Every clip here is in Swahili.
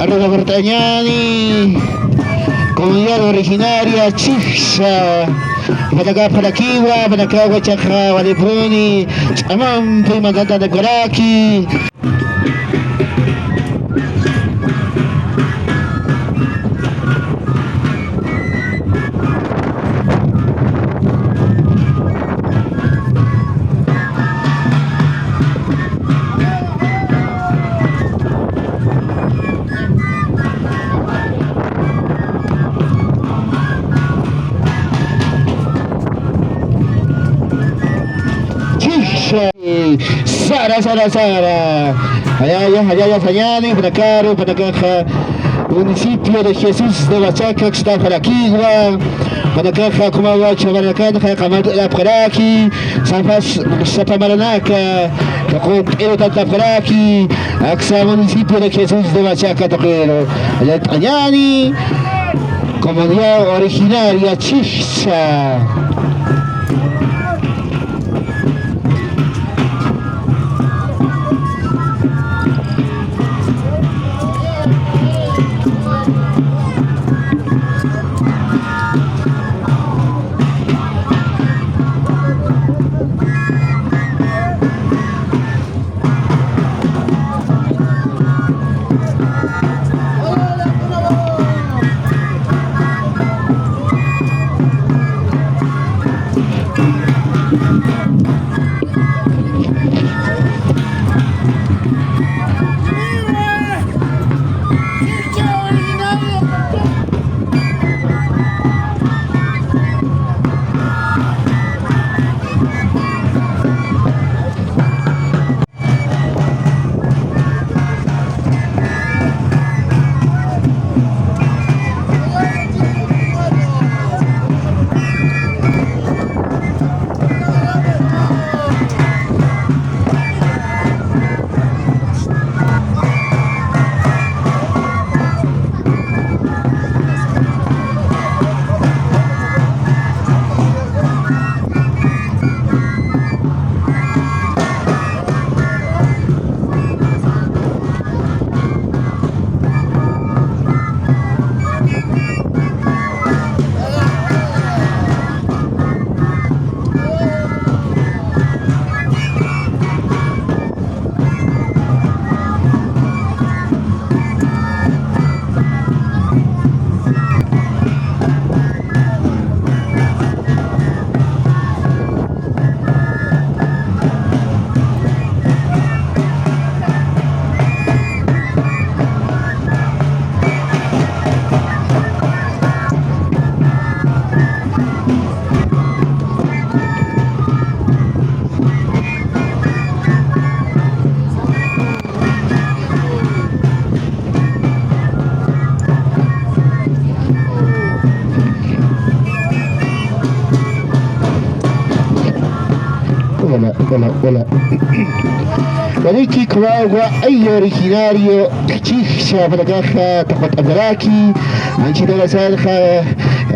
Arroyo Bertañani, comunidad originaria Chixha, para acá para Kiwa, para acá Huachaja, Valeproni, Chamán, prima tata de Coraki. Sara, Sara, Sara. Allá, Sayani, para acá, municipio de Jesús de Huachaca, que está para aquí, para acá, como Huacha, para acá, la para aquí, Sanfas, Zapamaranaca, el Tata para aquí, Axa, municipio de Jesús de Huachaca, Toquero, el Tañani, comunidad originaria Chixha. Hola. Bariki Kuagua, ay originario, Chixha, Bracaja, Tapataraki, Manchita la Salja,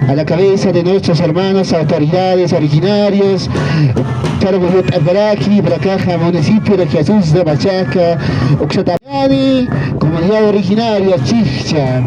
a la cabeza de nuestros hermanos, autoridades originarios, Tarabut Abaraki, Bracaja, municipio de Jesús de Huachaca, Oxatayani, comunidad originaria, Chixha.